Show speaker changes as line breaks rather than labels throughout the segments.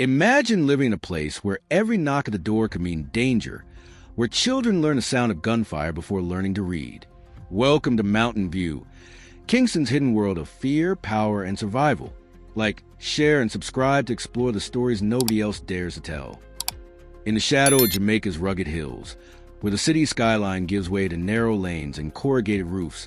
Imagine living in a place where every knock at the door could mean danger, where children learn the sound of gunfire before learning to read. Welcome to Mountain View, Kingston's hidden world of fear, power, and survival. Like, share, and subscribe to explore the stories nobody else dares to tell. In the shadow of Jamaica's rugged hills, where the city skyline gives way to narrow lanes and corrugated roofs,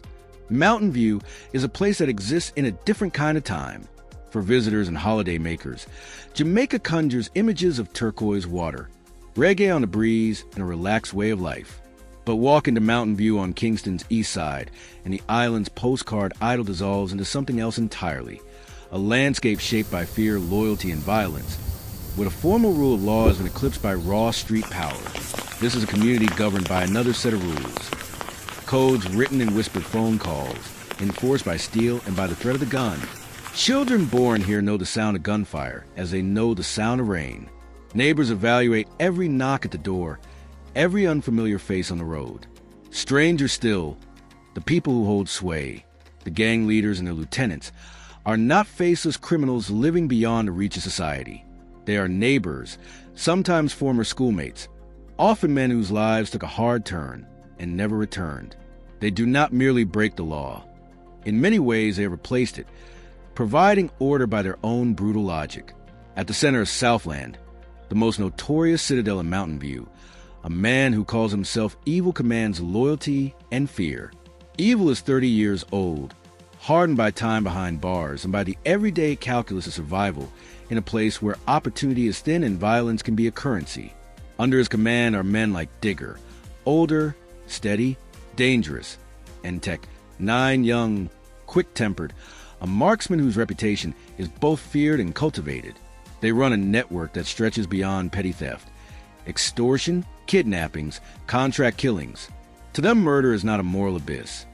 Mountain View is a place that exists in a different kind of time. For visitors and holiday makers, Jamaica conjures images of turquoise water, reggae on the breeze, and a relaxed way of life. But walk into Mountain View on Kingston's east side, and the island's postcard idyll dissolves into something else entirely, a landscape shaped by fear, loyalty, and violence, where the formal rule of law has been eclipsed by raw street power. This is a community governed by another set of rules. Codes written in whispered phone calls, enforced by steel and by the threat of the gun. Children born here know the sound of gunfire as they know the sound of rain. Neighbors evaluate every knock at the door, every unfamiliar face on the road. Stranger still, the people who hold sway, the gang leaders and their lieutenants, are not faceless criminals living beyond the reach of society. They are neighbors, sometimes former schoolmates, often men whose lives took a hard turn and never returned. They do not merely break the law. In many ways, they have replaced it, providing order by their own brutal logic. At the center of Southland, the most notorious citadel in Mountain View, a man who calls himself Evil commands loyalty and fear. Evil is 30 years old, hardened by time behind bars and by the everyday calculus of survival in a place where opportunity is thin and violence can be a currency. Under his command are men like Digger, older, steady, dangerous, and Tec-9, young, quick-tempered, a marksman whose reputation is both feared and cultivated. They run a network that stretches beyond petty theft, extortion, kidnappings, contract killings. To them, murder is not a moral abyss.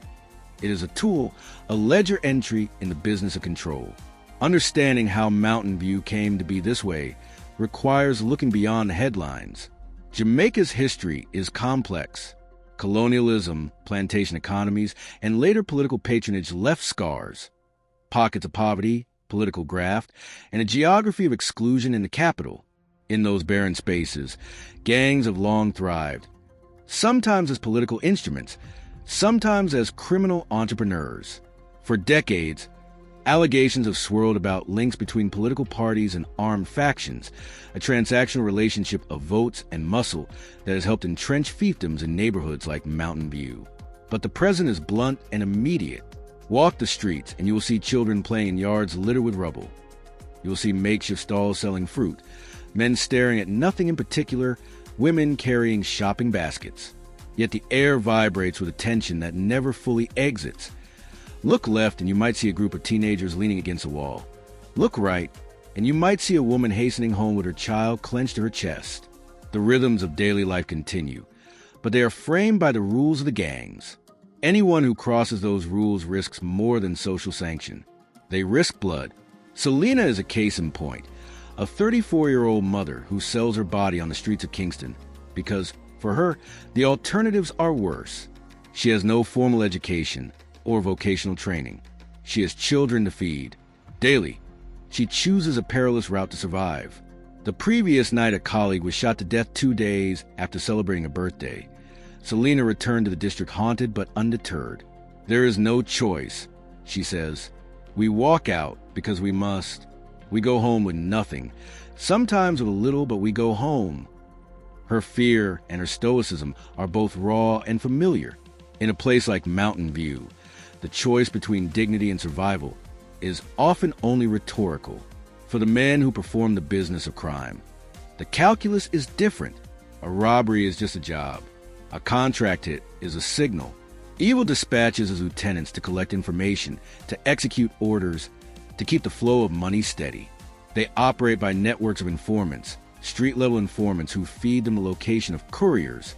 It is a tool, a ledger entry in the business of control. Understanding how Mountain View came to be this way requires looking beyond the headlines. Jamaica's history is complex. Colonialism, plantation economies, and later political patronage left scars. Pockets of poverty, political graft, and a geography of exclusion in the capital. In those barren spaces, gangs have long thrived, sometimes as political instruments, sometimes as criminal entrepreneurs. For decades, allegations have swirled about links between political parties and armed factions, a transactional relationship of votes and muscle that has helped entrench fiefdoms in neighborhoods like Mountain View. But the present is blunt and immediate. Walk the streets and you will see children playing in yards littered with rubble. You will see makeshift stalls selling fruit, men staring at nothing in particular, women carrying shopping baskets. Yet the air vibrates with a tension that never fully exits. Look left and you might see a group of teenagers leaning against a wall. Look right and you might see a woman hastening home with her child clenched to her chest. The rhythms of daily life continue, but they are framed by the rules of the gangs. Anyone who crosses those rules risks more than social sanction. They risk blood. Selena is a case in point, a 34-year-old mother who sells her body on the streets of Kingston because, for her, the alternatives are worse. She has no formal education or vocational training. She has children to feed. Daily, she chooses a perilous route to survive. The previous night, a colleague was shot to death 2 days after celebrating a birthday. Selena returned to the district haunted but undeterred. There is no choice, she says. We walk out because we must. We go home with nothing, sometimes with a little, but we go home. Her fear and her stoicism are both raw and familiar. In a place like Mountain View, the choice between dignity and survival is often only rhetorical for the men who perform the business of crime. The calculus is different. A robbery is just a job. A contract hit is a signal. Evil dispatches his lieutenants to collect information, to execute orders, to keep the flow of money steady. They operate by networks of informants, street-level informants who feed them the location of couriers,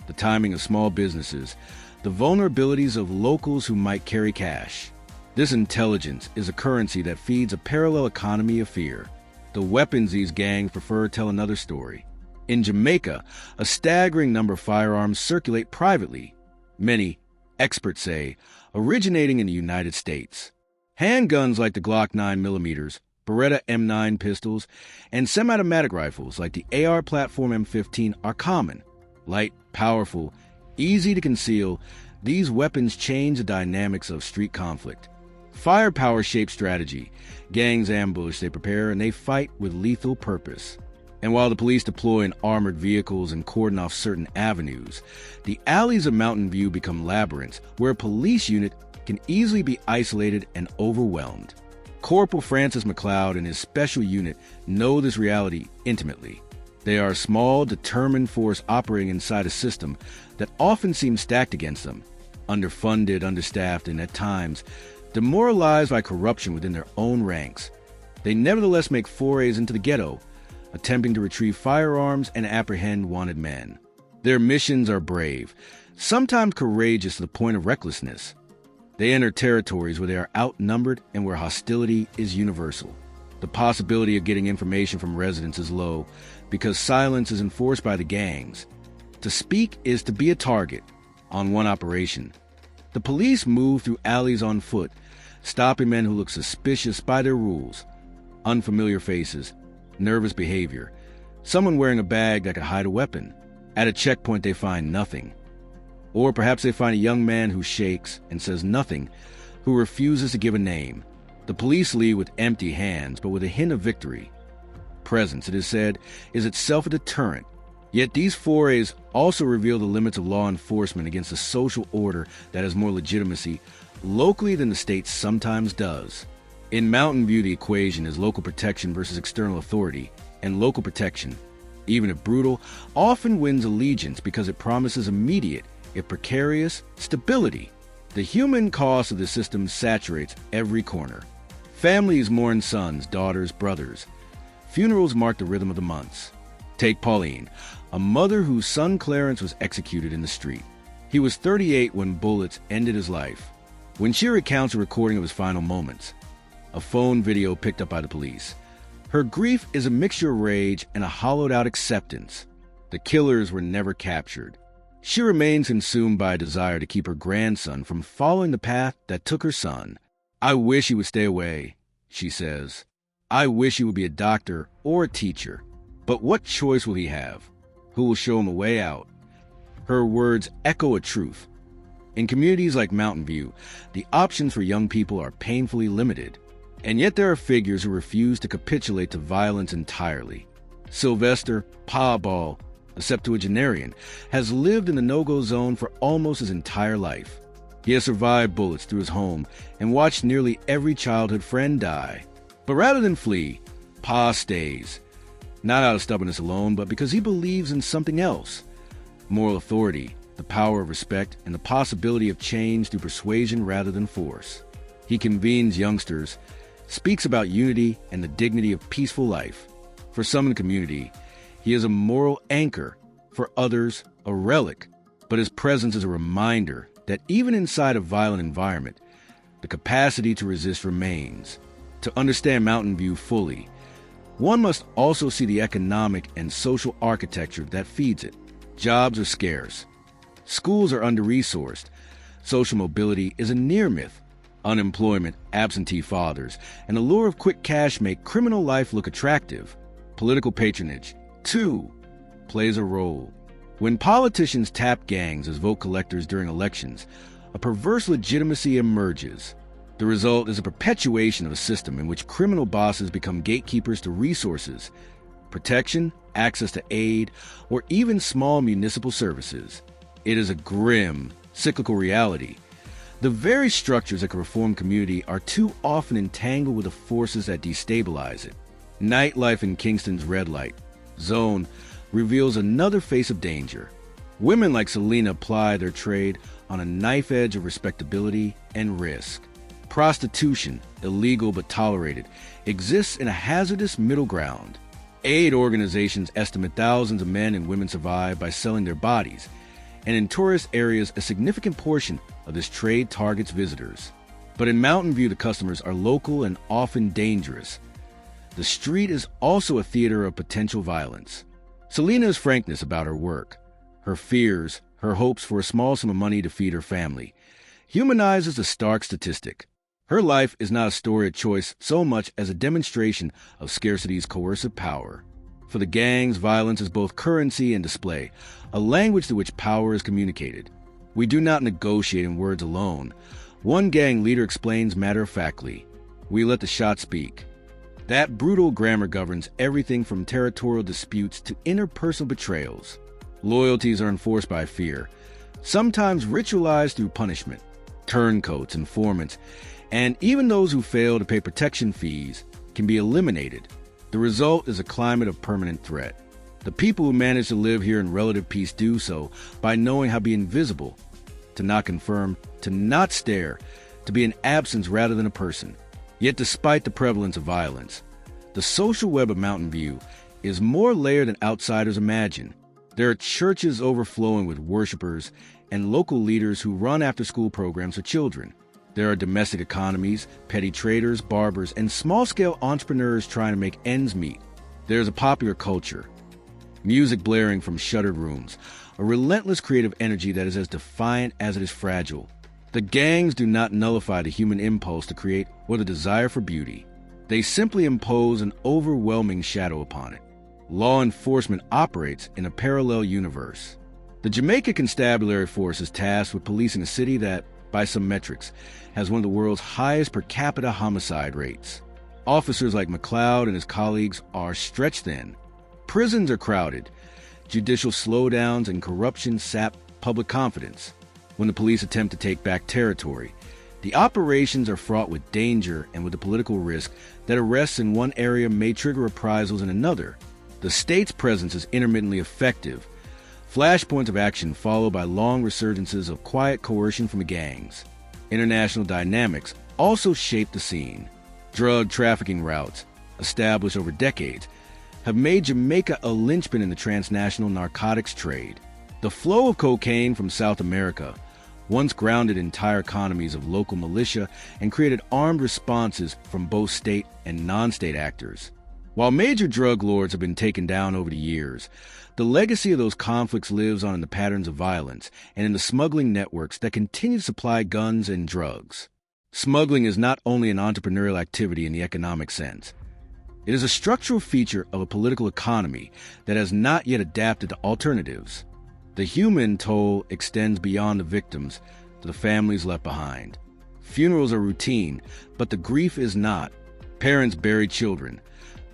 the timing of small businesses, the vulnerabilities of locals who might carry cash. This intelligence is a currency that feeds a parallel economy of fear. The weapons these gangs prefer tell another story. In Jamaica, a staggering number of firearms circulate privately, many, experts say, originating in the United States. Handguns like the Glock 9mm, Beretta M9 pistols, and semi-automatic rifles like the AR platform M15 are common. Light, powerful, easy to conceal, these weapons change the dynamics of street conflict. Firepower shapes strategy. Gangs ambush, they prepare, and they fight with lethal purpose. And while the police deploy in armored vehicles and cordon off certain avenues, the alleys of Mountain View become labyrinths where a police unit can easily be isolated and overwhelmed. Corporal Francis McLeod and his special unit know this reality intimately. They are a small, determined force operating inside a system that often seems stacked against them, underfunded, understaffed, and at times demoralized by corruption within their own ranks. They nevertheless make forays into the ghetto, attempting to retrieve firearms and apprehend wanted men. Their missions are brave, sometimes courageous to the point of recklessness. They enter territories where they are outnumbered and where hostility is universal. The possibility of getting information from residents is low because silence is enforced by the gangs. To speak is to be a target. On one operation, the police move through alleys on foot, stopping men who look suspicious by their rules. Unfamiliar faces, nervous behavior, someone wearing a bag that could hide a weapon. At a checkpoint, they find nothing. Or perhaps they find a young man who shakes and says nothing, who refuses to give a name. The police leave with empty hands, but with a hint of victory. Presence, it is said, is itself a deterrent. Yet these forays also reveal the limits of law enforcement against a social order that has more legitimacy locally than the state sometimes does. In Mountain View, the equation is local protection versus external authority, and local protection, even if brutal, often wins allegiance because it promises immediate, if precarious, stability. The human cost of the system saturates every corner. Families mourn sons, daughters, brothers. Funerals mark the rhythm of the months. Take Pauline, a mother whose son Clarence was executed in the street. He was 38 when bullets ended his life. When she recounts a recording of his final moments, a phone video picked up by the police, her grief is a mixture of rage and a hollowed-out acceptance. The killers were never captured. She remains consumed by a desire to keep her grandson from following the path that took her son. "I wish he would stay away," she says. "I wish he would be a doctor or a teacher. But what choice will he have? Who will show him a way out?" Her words echo a truth. In communities like Mountain View, the options for young people are painfully limited. And yet there are figures who refuse to capitulate to violence entirely. Sylvester Pa Ball, a septuagenarian, has lived in the no-go zone for almost his entire life. He has survived bullets through his home and watched nearly every childhood friend die. But rather than flee, Pa stays. Not out of stubbornness alone, but because he believes in something else. Moral authority, the power of respect, and the possibility of change through persuasion rather than force. He convenes youngsters, speaks about unity and the dignity of peaceful life. For some in the community, he is a moral anchor, for others, a relic. But his presence is a reminder that even inside a violent environment, the capacity to resist remains. To understand Mountain View fully, one must also see the economic and social architecture that feeds it. Jobs are scarce. Schools are under-resourced. Social mobility is a near myth. Unemployment, absentee fathers, and the lure of quick cash make criminal life look attractive. Political patronage, too, plays a role. When politicians tap gangs as vote collectors during elections, a perverse legitimacy emerges. The result is a perpetuation of a system in which criminal bosses become gatekeepers to resources, protection, access to aid, or even small municipal services. It is a grim, cyclical reality. The very structures that can reform community are too often entangled with the forces that destabilize it. Nightlife in Kingston's red light zone reveals another face of danger. Women like Selena ply their trade on a knife edge of respectability and risk. Prostitution, illegal but tolerated, exists in a hazardous middle ground. Aid organizations estimate thousands of men and women survive by selling their bodies, and in tourist areas, a significant portion of this trade targets visitors. But in Mountain View, the customers are local and often dangerous. The street is also a theater of potential violence. Selena's frankness about her work, her fears, her hopes for a small sum of money to feed her family, humanizes a stark statistic. Her life is not a story of choice so much as a demonstration of scarcity's coercive power. For the gangs, violence is both currency and display, a language through which power is communicated. We do not negotiate in words alone. One gang leader explains matter-of-factly, "We let the shot speak." That brutal grammar governs everything from territorial disputes to interpersonal betrayals. Loyalties are enforced by fear, sometimes ritualized through punishment. Turncoats, informants, and even those who fail to pay protection fees can be eliminated. The result is a climate of permanent threat. The people who manage to live here in relative peace do so by knowing how to be invisible, to not confirm, to not stare, to be an absence rather than a person. Yet despite the prevalence of violence, the social web of Mountain View is more layered than outsiders imagine. There are churches overflowing with worshipers and local leaders who run after-school programs for children. There are domestic economies, petty traders, barbers, and small-scale entrepreneurs trying to make ends meet. There's a popular culture, music blaring from shuttered rooms, a relentless creative energy that is as defiant as it is fragile. The gangs do not nullify the human impulse to create or the desire for beauty. They simply impose an overwhelming shadow upon it. Law enforcement operates in a parallel universe. The Jamaica Constabulary Force is tasked with policing a city that, by some metrics, has one of the world's highest per capita homicide rates. Officers like McLeod and his colleagues are stretched thin. Prisons are crowded. Judicial slowdowns and corruption sap public confidence. When the police attempt to take back territory, the operations are fraught with danger and with the political risk that arrests in one area may trigger reprisals in another. The state's presence is intermittently effective. Flashpoints of action followed by long resurgences of quiet coercion from the gangs. International dynamics also shape the scene. Drug trafficking routes, established over decades, have made Jamaica a linchpin in the transnational narcotics trade. The flow of cocaine from South America once grounded entire economies of local militia and created armed responses from both state and non-state actors. While major drug lords have been taken down over the years, the legacy of those conflicts lives on in the patterns of violence and in the smuggling networks that continue to supply guns and drugs. Smuggling is not only an entrepreneurial activity in the economic sense. It is a structural feature of a political economy that has not yet adapted to alternatives. The human toll extends beyond the victims to the families left behind. Funerals are routine, but the grief is not. Parents bury children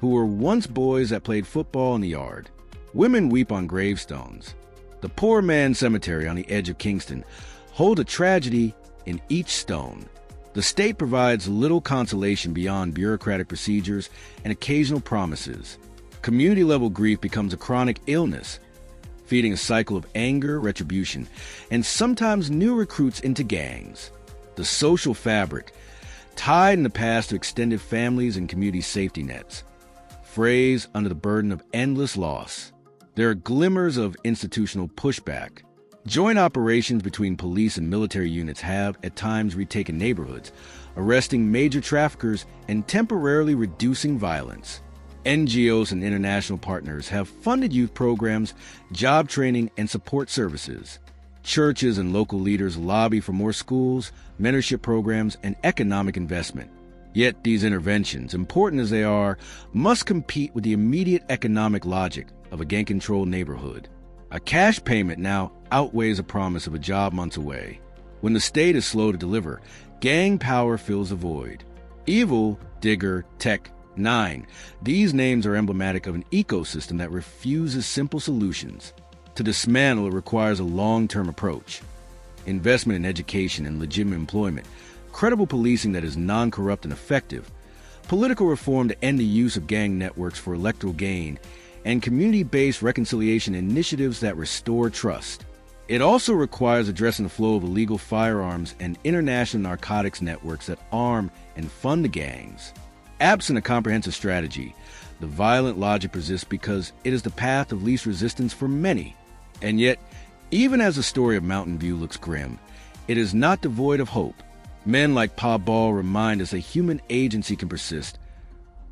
who were once boys that played football in the yard. Women weep on gravestones. The poor man's cemetery on the edge of Kingston holds a tragedy in each stone. The state provides little consolation beyond bureaucratic procedures and occasional promises. Community-level grief becomes a chronic illness, feeding a cycle of anger, retribution, and sometimes new recruits into gangs. The social fabric, tied in the past to extended families and community safety nets, frays under the burden of endless loss. There are glimmers of institutional pushback. Joint operations between police and military units have, at times, retaken neighborhoods, arresting major traffickers and temporarily reducing violence. NGOs and international partners have funded youth programs, job training, and support services. Churches and local leaders lobby for more schools, mentorship programs, and economic investment. Yet these interventions, important as they are, must compete with the immediate economic logic of a gang-controlled neighborhood. A cash payment now outweighs a promise of a job months away. When the state is slow to deliver, gang power fills a void. Evil, Digger, Tec-9. These names are emblematic of an ecosystem that refuses simple solutions. To dismantle it requires a long-term approach. Investment in education and legitimate employment, credible policing that is non-corrupt and effective, political reform to end the use of gang networks for electoral gain, and community-based reconciliation initiatives that restore trust. It also requires addressing the flow of illegal firearms and international narcotics networks that arm and fund the gangs. Absent a comprehensive strategy, the violent logic persists because it is the path of least resistance for many. And yet, even as the story of Mountain View looks grim, it is not devoid of hope. Men like Pa Ball remind us that human agency can persist.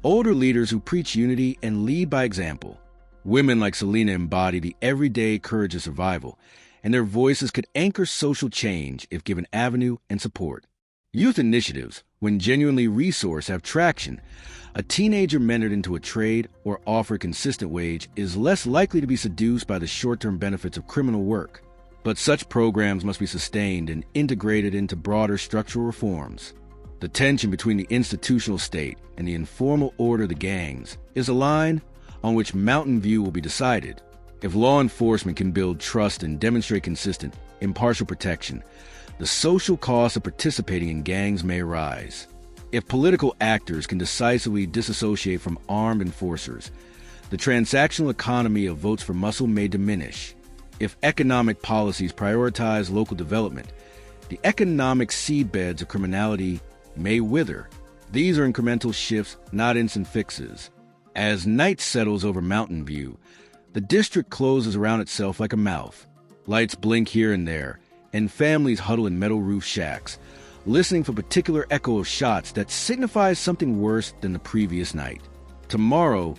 Older leaders who preach unity and lead by example. Women like Selena embody the everyday courage of survival, and their voices could anchor social change if given avenue and support. Youth initiatives, When genuinely resource have traction, a teenager mentored into a trade or offered consistent wage is less likely to be seduced by the short-term benefits of criminal work. But such programs must be sustained and integrated into broader structural reforms. The tension between the institutional state and the informal order of the gangs is a line on which Mountain View will be decided. If law enforcement can build trust and demonstrate consistent, impartial protection, the social cost of participating in gangs may rise. If political actors can decisively disassociate from armed enforcers, the transactional economy of votes for muscle may diminish. If economic policies prioritize local development, the economic seedbeds of criminality may wither. These are incremental shifts, not instant fixes. As night settles over Mountain View, the district closes around itself like a mouth. Lights blink here and there, and families huddle in metal-roofed shacks, listening for particular echo of shots that signifies something worse than the previous night. Tomorrow,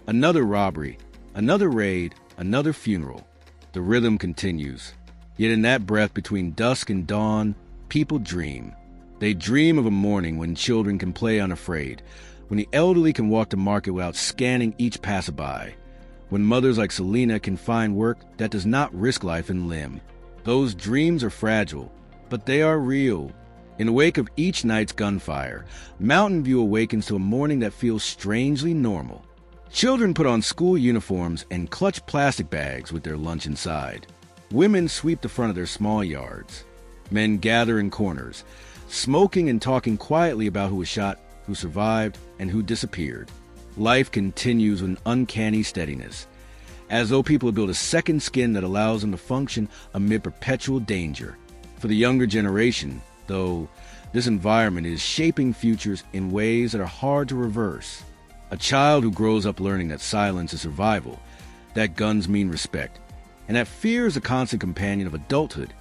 another robbery, another raid, another funeral. The rhythm continues. Yet in that breath between dusk and dawn, people dream. They dream of a morning when children can play unafraid, when the elderly can walk to market without scanning each passerby, when mothers like Selena can find work that does not risk life and limb. Those dreams are fragile, but they are real. In the wake of each night's gunfire, Mountain View awakens to a morning that feels strangely normal. Children put on school uniforms and clutch plastic bags with their lunch inside. Women sweep the front of their small yards. Men gather in corners, smoking and talking quietly about who was shot, who survived, and who disappeared. Life continues with an uncanny steadiness, as though people have built a second skin that allows them to function amid perpetual danger. For the younger generation, though, this environment is shaping futures in ways that are hard to reverse. A child who grows up learning that silence is survival, that guns mean respect, and that fear is a constant companion of adulthood,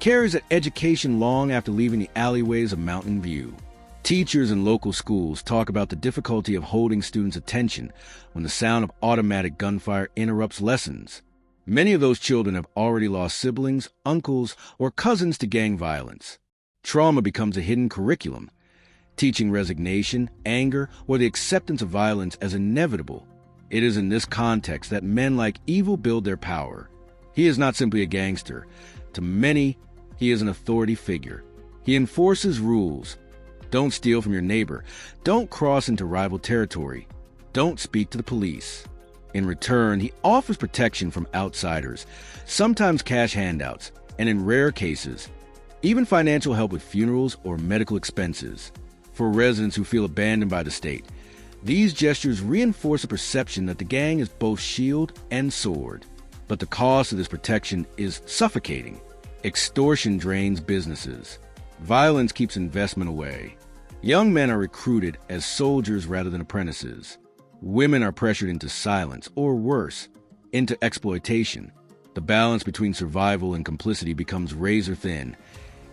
carries that education long after leaving the alleyways of Mountain View. Teachers in local schools talk about the difficulty of holding students' attention when the sound of automatic gunfire interrupts lessons. Many of those children have already lost siblings, uncles, or cousins to gang violence. Trauma becomes a hidden curriculum, teaching resignation, anger, or the acceptance of violence as inevitable. It is in this context that men like Evil build their power. He is not simply a gangster. To many, he is an authority figure. He enforces rules. Don't steal from your neighbor. Don't cross into rival territory. Don't speak to the police. In return, he offers protection from outsiders, sometimes cash handouts, and in rare cases, even financial help with funerals or medical expenses. For residents who feel abandoned by the state, these gestures reinforce a perception that the gang is both shield and sword. But the cost of this protection is suffocating. Extortion drains businesses. Violence keeps investment away. Young men are recruited as soldiers rather than apprentices. Women are pressured into silence, or worse, into exploitation. The balance between survival and complicity becomes razor thin,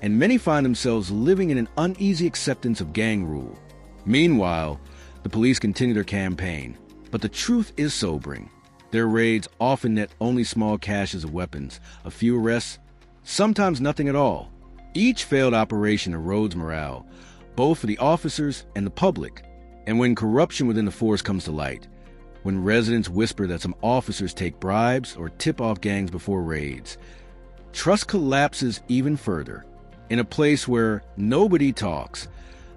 and many find themselves living in an uneasy acceptance of gang rule. Meanwhile, the police continue their campaign, but the truth is sobering. Their raids often net only small caches of weapons, a few arrests, sometimes nothing at all. Each failed operation erodes morale, both for the officers and the public. And when corruption within the force comes to light, when residents whisper that some officers take bribes or tip off gangs before raids, trust collapses even further. In a place where nobody talks,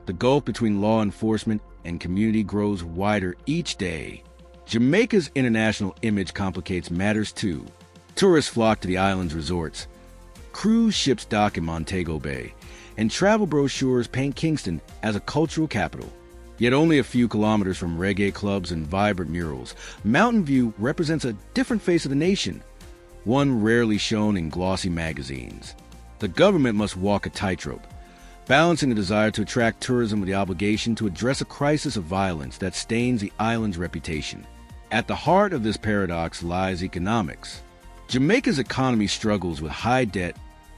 the gulf between law enforcement and community grows wider each day. Jamaica's international image complicates matters too. Tourists flock to the island's resorts. Cruise ships dock in Montego Bay, and travel brochures paint Kingston as a cultural capital. Yet only a few kilometers from reggae clubs and vibrant murals, Mountain View represents a different face of the nation, one rarely shown in glossy magazines. The government must walk a tightrope, balancing the desire to attract tourism with the obligation to address a crisis of violence that stains the island's reputation. At the heart of this paradox lies economics. Jamaica's economy struggles with high debt,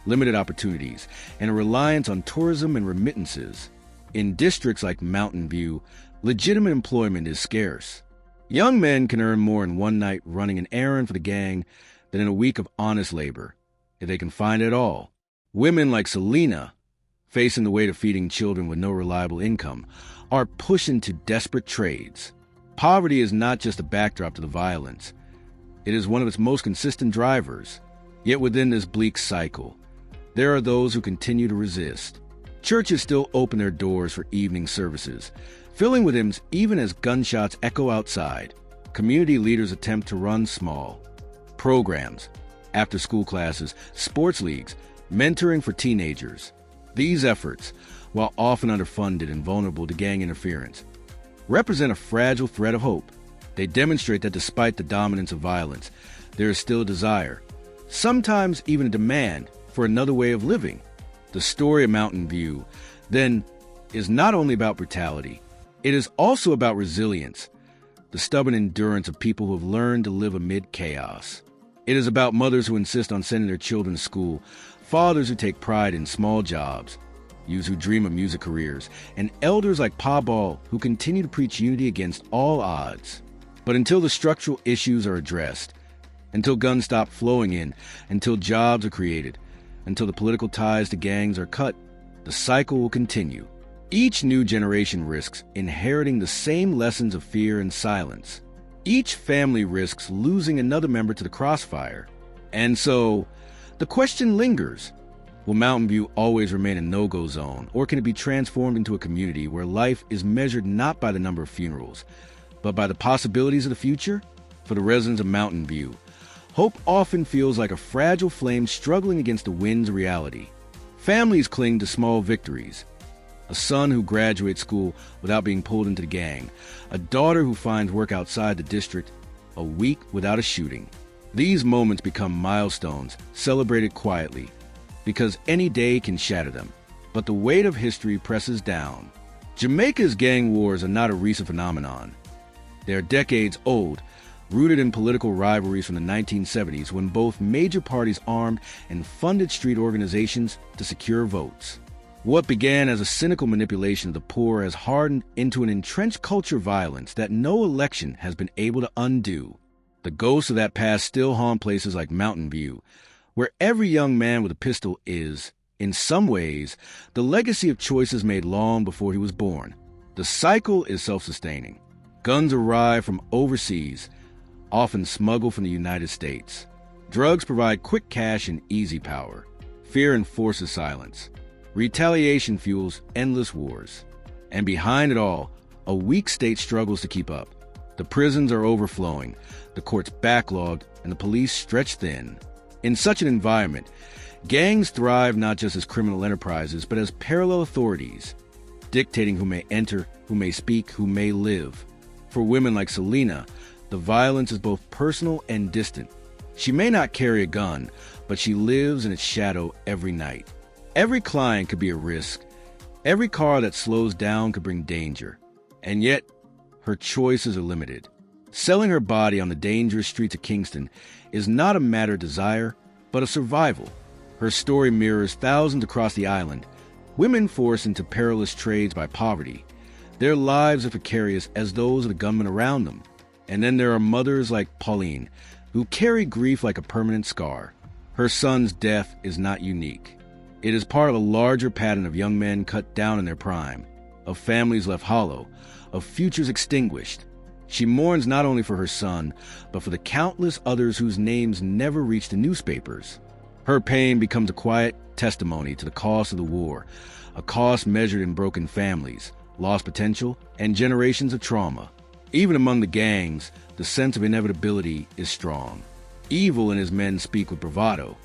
limited opportunities, and a reliance on tourism and remittances. In districts like Mountain View, legitimate employment is scarce. Young men can earn more in one night running an errand for the gang than in a week of honest labor, if they can find it all. Women like Selena, facing the weight of feeding children with no reliable income, are pushed into desperate trades. Poverty is not just a backdrop to the violence. It is one of its most consistent drivers. Yet within this bleak cycle, there are those who continue to resist. Churches still open their doors for evening services, filling with hymns even as gunshots echo outside. Community leaders attempt to run small programs, after-school classes, sports leagues, mentoring for teenagers. These efforts, while often underfunded and vulnerable to gang interference, represent a fragile thread of hope. They demonstrate that despite the dominance of violence, there is still a desire, sometimes even a demand, for another way of living. The story of Mountain View, then, is not only about brutality, it is also about resilience, the stubborn endurance of people who have learned to live amid chaos. It is about mothers who insist on sending their children to school, fathers who take pride in small jobs, youths who dream of music careers, and elders like Pa Ball who continue to preach unity against all odds. But until the structural issues are addressed, until guns stop flowing in, until jobs are created, until the political ties to gangs are cut, the cycle will continue. Each new generation risks inheriting the same lessons of fear and silence. Each family risks losing another member to the crossfire. And so, the question lingers. Will Mountain View always remain a no-go zone, or can it be transformed into a community where life is measured not by the number of funerals, but by the possibilities of the future? For the residents of Mountain View, hope often feels like a fragile flame struggling against the winds of reality. Families cling to small victories. A son who graduates school without being pulled into the gang. A daughter who finds work outside the district. A week without a shooting. These moments become milestones, celebrated quietly, because any day can shatter them. But the weight of history presses down. Jamaica's gang wars are not a recent phenomenon. They are decades old, rooted in political rivalries from the 1970s when both major parties armed and funded street organizations to secure votes. What began as a cynical manipulation of the poor has hardened into an entrenched culture of violence that no election has been able to undo. The ghosts of that past still haunt places like Mountain View, where every young man with a pistol is, in some ways, the legacy of choices made long before he was born. The cycle is self-sustaining. Guns arrive from overseas, often smuggled from the United States. Drugs provide quick cash and easy power. Fear enforces silence. Retaliation fuels endless wars. And behind it all, a weak state struggles to keep up. The prisons are overflowing, the courts backlogged, and the police stretched thin. In such an environment, gangs thrive not just as criminal enterprises, but as parallel authorities, dictating who may enter, who may speak, who may live. For women like Selena, the violence is both personal and distant. She may not carry a gun, but she lives in its shadow every night. Every client could be a risk. Every car that slows down could bring danger. And yet, her choices are limited. Selling her body on the dangerous streets of Kingston is not a matter of desire, but of survival. Her story mirrors thousands across the island, women forced into perilous trades by poverty. Their lives are precarious as those of the gunmen around them. And then there are mothers like Pauline, who carry grief like a permanent scar. Her son's death is not unique. It is part of a larger pattern of young men cut down in their prime, of families left hollow, of futures extinguished. She mourns not only for her son, but for the countless others whose names never reach the newspapers. Her pain becomes a quiet testimony to the cost of the war, a cost measured in broken families, lost potential, and generations of trauma. Even among the gangs, the sense of inevitability is strong. Evil and his men speak with bravado,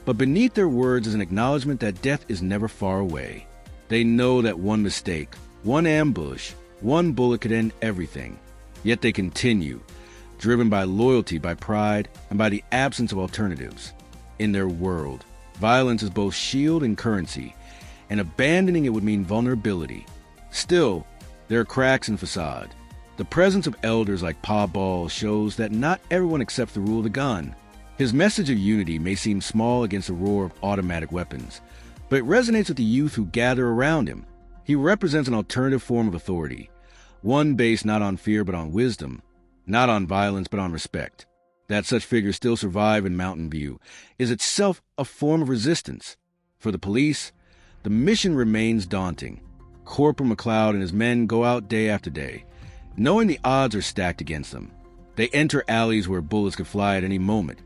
but beneath their words is an acknowledgement that death is never far away. They know that one mistake, one ambush, one bullet could end everything. Yet they continue, driven by loyalty, by pride, and by the absence of alternatives. In their world, violence is both shield and currency, and abandoning it would mean vulnerability. Still, there are cracks in facade. The presence of elders like Pa Ball shows that not everyone accepts the rule of the gun. His message of unity may seem small against the roar of automatic weapons, but it resonates with the youth who gather around him. He represents an alternative form of authority, one based not on fear but on wisdom, not on violence but on respect. That such figures still survive in Mountain View is itself a form of resistance. For the police, The mission remains daunting. Corporal McLeod and his men go out day after day, knowing the odds are stacked against them. They enter alleys where bullets could fly at any moment,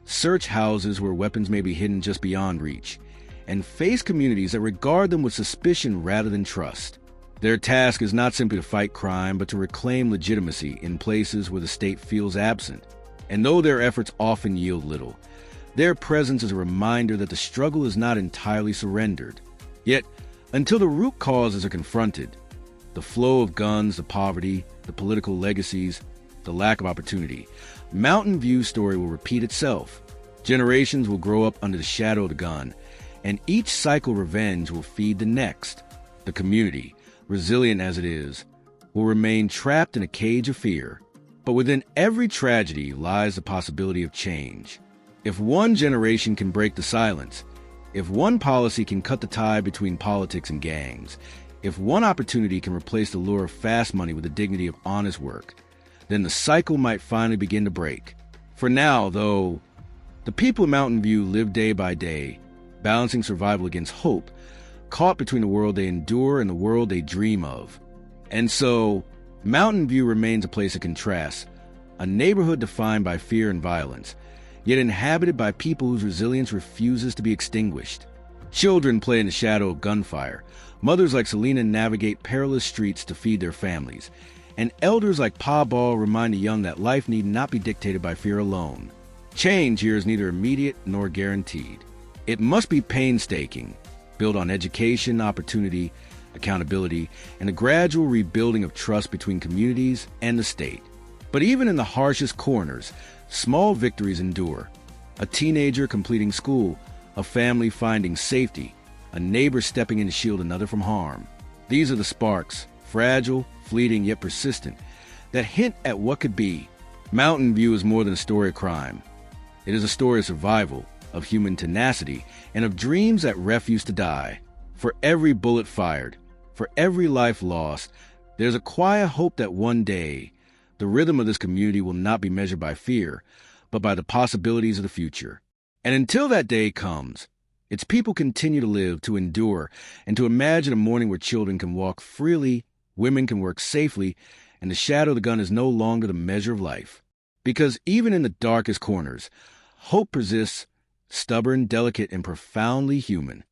search houses where weapons may be hidden just beyond reach, and face communities that regard them with suspicion rather than trust. Their task is not simply to fight crime, but to reclaim legitimacy in places where the state feels absent. And though their efforts often yield little, their presence is a reminder that the struggle is not entirely surrendered. Yet, until the root causes are confronted, the flow of guns, the poverty, the political legacies, the lack of opportunity, Mountain View's story will repeat itself. Generations will grow up under the shadow of the gun, and each cycle of revenge will feed the next. The community, resilient as it is, will remain trapped in a cage of fear. But within every tragedy lies the possibility of change. If one generation can break the silence, if one policy can cut the tie between politics and gangs, if one opportunity can replace the lure of fast money with the dignity of honest work, then the cycle might finally begin to break. For now, though, the people of Mountain View live day by day, balancing survival against hope, caught between the world they endure and the world they dream of. And so, Mountain View remains a place of contrast, a neighborhood defined by fear and violence, yet inhabited by people whose resilience refuses to be extinguished. Children play in the shadow of gunfire, mothers like Selena navigate perilous streets to feed their families, and elders like Pa Ball remind the young that life need not be dictated by fear alone. Change here is neither immediate nor guaranteed. It must be painstaking, built on education, opportunity, accountability, and a gradual rebuilding of trust between communities and the state. But even in the harshest corners, small victories endure. A teenager completing school, a family finding safety, a neighbor stepping in to shield another from harm. These are the sparks, fragile, fleeting, yet persistent, that hint at what could be. Mountain View is more than a story of crime. It is a story of survival, of human tenacity, and of dreams that refuse to die. For every bullet fired, for every life lost, there's a quiet hope that one day, the rhythm of this community will not be measured by fear, but by the possibilities of the future. And until that day comes, its people continue to live, to endure, and to imagine a morning where children can walk freely, women can work safely, and the shadow of the gun is no longer the measure of life. Because even in the darkest corners, hope persists, stubborn, delicate, and profoundly human.